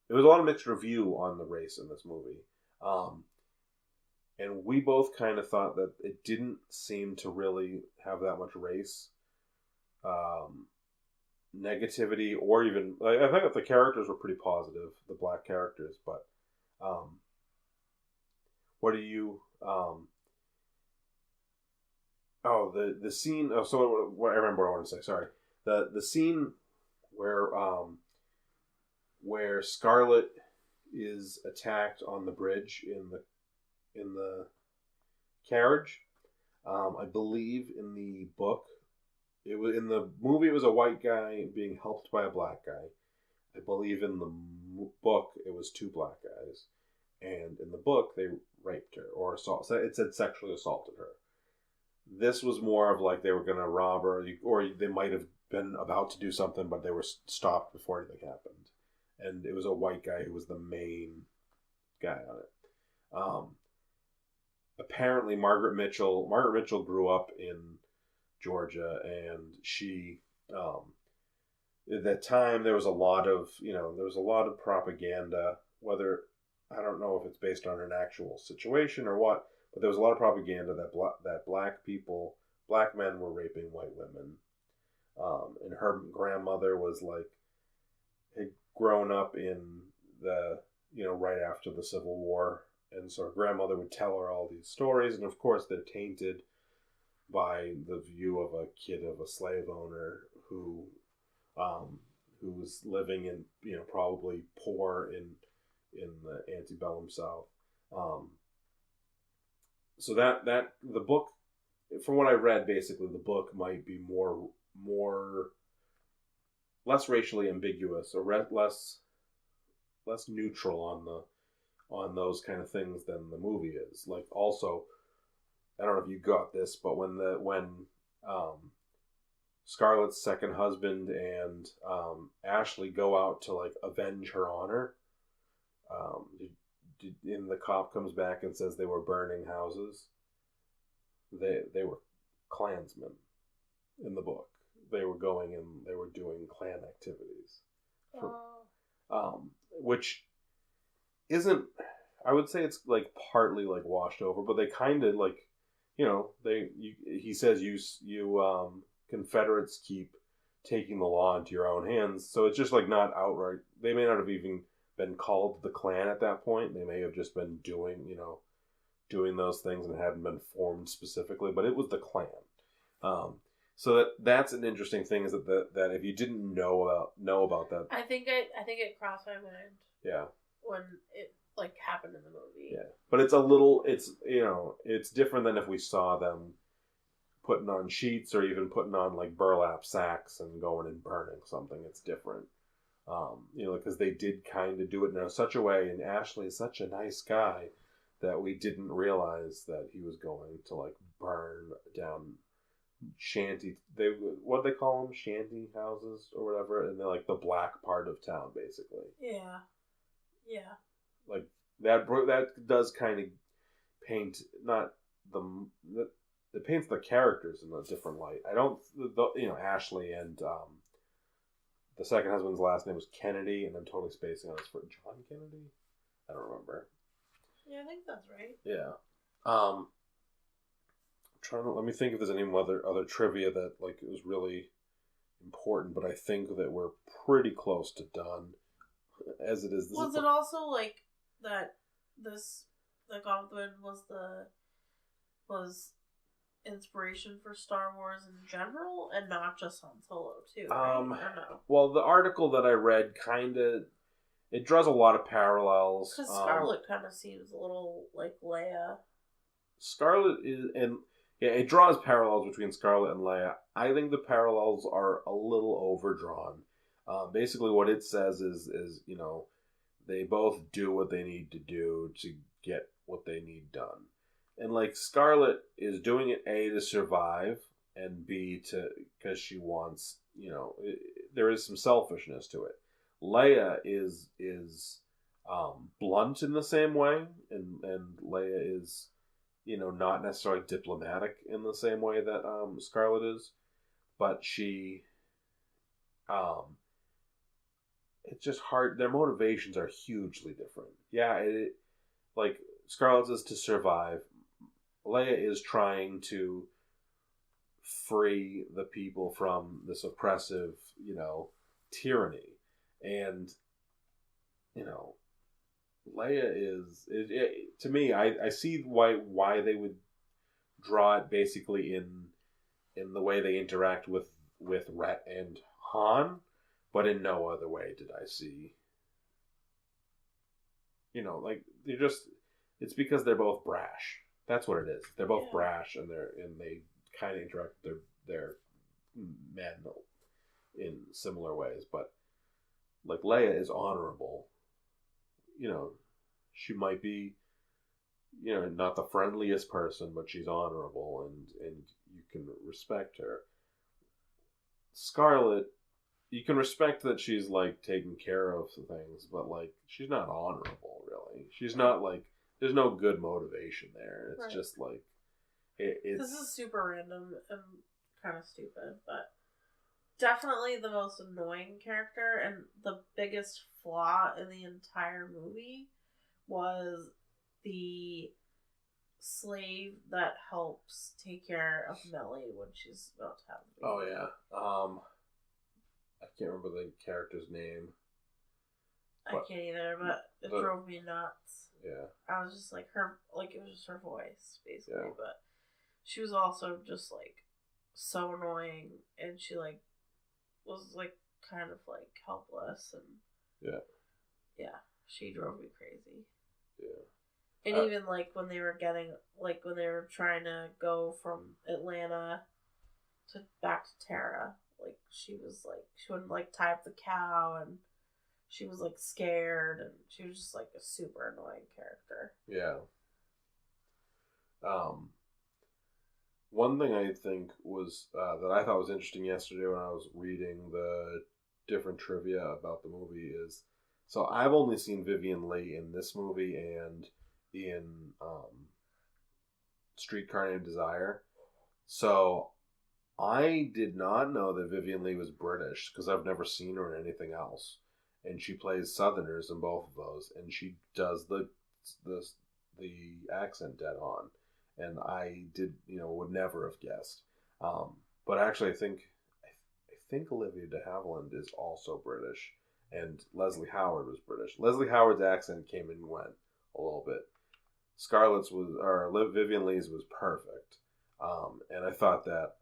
There was a lot of mixed review on the race in this movie. And we both kind of thought that it didn't seem to really have that much race negativity, or even, I think that the characters were pretty positive, the black characters, but what do you... the scene. Oh, so what I remember what I want to say. Sorry, the scene where Scarlett is attacked on the bridge in the carriage. I believe in the book, in the movie it was a white guy being helped by a black guy. I believe in the book it was two black guys, and in the book they raped her or it said sexually assaulted her. This was more of like they were going to rob her, or they might have been about to do something, but they were stopped before anything happened. And it was a white guy who was the main guy on it. Apparently, Margaret Mitchell grew up in Georgia, and she, at that time, there was a lot of propaganda. Whether, I don't know if it's based on an actual situation or what. But there was a lot of propaganda that black men were raping white women. And her grandmother was had grown up in right after the Civil War. And so her grandmother would tell her all these stories. And of course they're tainted by the view of a kid of a slave owner who was living in, probably poor in the antebellum South. So that the book, from what I read, basically the book might be less racially ambiguous or less neutral on those kind of things than the movie is. Like, also, I don't know if you got this, but when Scarlett's second husband and Ashley go out to avenge her honor, and the cop comes back and says they were burning houses. They were Klansmen in the book. They were going and they were doing Klan activities, which isn't. I would say it's partly washed over, but they kind of he says you Confederates keep taking the law into your own hands, so it's just not outright. They may not have even been called the Klan at that point. They may have just been doing those things and hadn't been formed specifically, but it was the Klan. So that's an interesting thing, is that if you didn't know about that, I think it crossed my mind. Yeah. When it happened in the movie. Yeah, but it's different than if we saw them putting on sheets or even putting on burlap sacks and going and burning something. It's different. Because they did kind of do it in such a way, and Ashley is such a nice guy that we didn't realize that he was going to burn down what they call them, shanty houses or whatever, and they're the black part of town, basically. Yeah. That does kind of paint it paints the characters in a different light. I don't, Ashley and the second husband's last name was Kennedy, and I'm totally spacing on his first. John Kennedy? I don't remember. Yeah, I think that's right. Yeah. Let me think if there's any other trivia that it was really important, but I think that we're pretty close to done as it is. Was it also that the Gone with the Wind was inspiration for Star Wars in general, and not just Han Solo too, right? Or no? Well, the article that I read it draws a lot of parallels. Because Scarlett kind of seems a little like Leia. Scarlett is, and yeah, it draws parallels between Scarlett and Leia. I think the parallels are a little overdrawn. Basically, what it says is they both do what they need to do to get what they need done, and like Scarlet is doing it A to survive and B to because she wants there is some selfishness to it. Leia is blunt in the same way, and Leia is not necessarily diplomatic in the same way that Scarlet is, but she it's just hard. Their motivations are hugely different. Yeah, like Scarlet's is to survive. Leia is trying to free the people from this oppressive, tyranny, and Leia is to me. I see why they would draw it basically in the way they interact with Rhett and Han, but in no other way did I see. Like they're just. It's because they're both brash. That's what it is. They're both brash, and they kind of interact with their men in similar ways. But like Leia is honorable. She might be, not the friendliest person, but she's honorable, and you can respect her. Scarlet, you can respect that she's like taking care of things, but like she's not honorable, really. She's not like. There's no good motivation there. It's just like it's. This is super random and kind of stupid, but definitely the most annoying character and the biggest flaw in the entire movie was the slave that helps take care of Mellie when she's about to have the baby. Oh yeah. I can't remember the character's name. I can't either, but it drove me nuts. Yeah. I was just like it was just her voice, basically, Yeah. but she was also just like so annoying, and she like was like kind of like helpless, and yeah, she drove me crazy. Yeah. And even like when they were trying to go from Atlanta to back to Tara, like she wouldn't like tie up the cow, and she was like scared, and she was just like a super annoying character. Yeah. One thing I think was that I thought was interesting yesterday when I was reading the different trivia about the movie is, so I've only seen Vivienne Leigh in this movie and in Streetcar Named Desire. So I did not know that Vivienne Leigh was British because I've never seen her in anything else. And she plays Southerners in both of those, and she does the accent dead on. And I would never have guessed. But actually, I think Olivia de Havilland is also British, and Leslie Howard was British. Leslie Howard's accent came and went a little bit. Scarlett's Vivienne Leigh's was perfect, and I thought that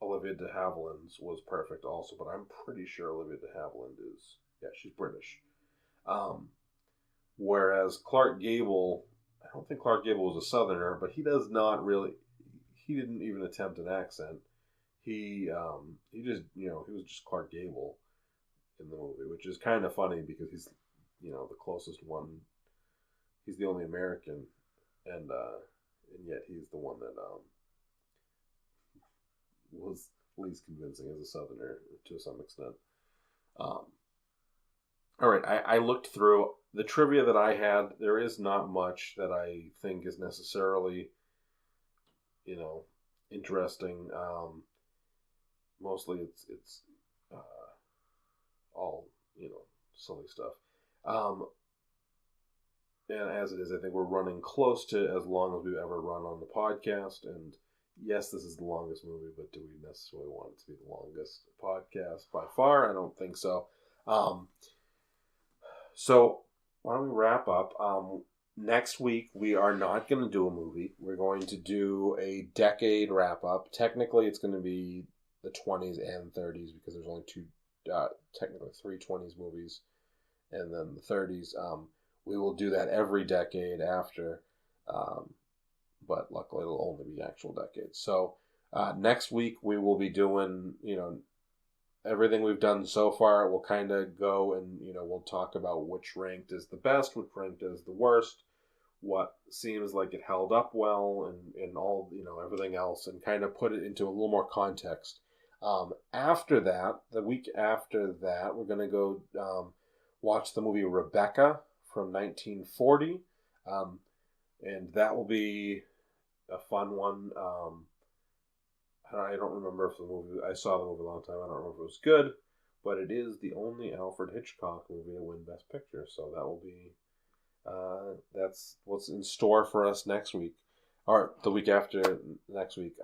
Olivia de Havilland's was perfect also, but I'm pretty sure Olivia de Havilland she's British. Whereas Clark Gable, I don't think Clark Gable was a Southerner, but he didn't even attempt an accent. He was just Clark Gable in the movie, which is kind of funny because he's, the closest one. He's the only American, and yet he's the one that was least convincing as a Southerner to some extent. All right, I looked through the trivia that I had. There is not much that I think is necessarily, interesting. Mostly it's all silly stuff. And as it is, I think we're running close to as long as we've ever run on the podcast. And yes, this is the longest movie, but do we necessarily want it to be the longest podcast by far? I don't think so. So why don't we wrap up? Next week, we are not going to do a movie. We're going to do a decade wrap up. Technically, it's going to be the 20s and 30s because there's only technically three 20s movies, and then the 30s. We will do that every decade after, but luckily it'll only be actual decades. So Next week we will be doing, everything we've done so far. We'll kind of go and, we'll talk about which ranked is the best, which ranked is the worst, what seems like it held up well, and all, everything else, and kind of put it into a little more context. After that, the week after that, we're going to go watch the movie Rebecca from 1940. And that will be a fun one. I don't remember if I saw the movie a long time. I don't remember if it was good, but it is the only Alfred Hitchcock movie to win Best Picture. So that will be, that's what's in store for us next week, or the week after next week.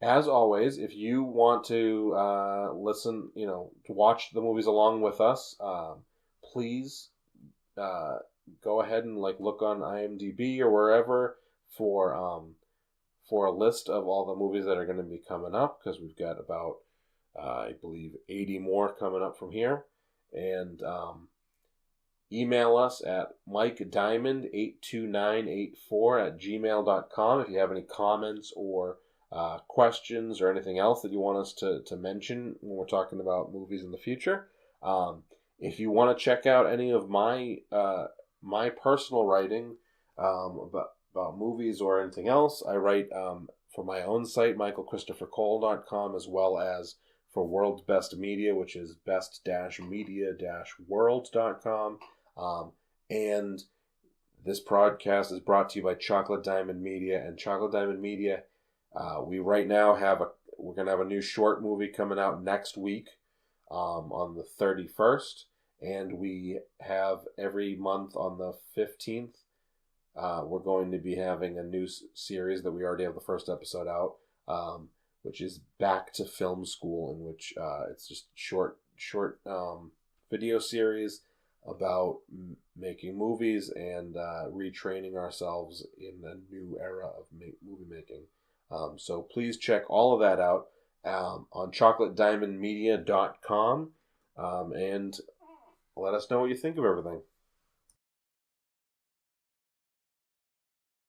As always, if you want to listen, to watch the movies along with us, please go ahead and look on IMDb or wherever for a list of all the movies that are going to be coming up, because we've got about I believe 80 more coming up from here. And email us at mikediamond82984@gmail.com if you have any comments or questions or anything else that you want us to mention when we're talking about movies in the future. If you want to check out any of my personal writing about movies or anything else, I write for my own site, michaelchristophercole.com, as well as for World's Best Media, which is best-media-world.com. And this podcast is brought to you by Chocolate Diamond Media. And Chocolate Diamond Media, we right now we're going to have a new short movie coming out next week on the 31st. And we have every month on the 15th, we're going to be having a new series that we already have the first episode out, which is Back to Film School, in which it's just short video series about making movies and retraining ourselves in the new era of movie making. So please check all of that out on chocolatediamondmedia.com and let us know what you think of everything.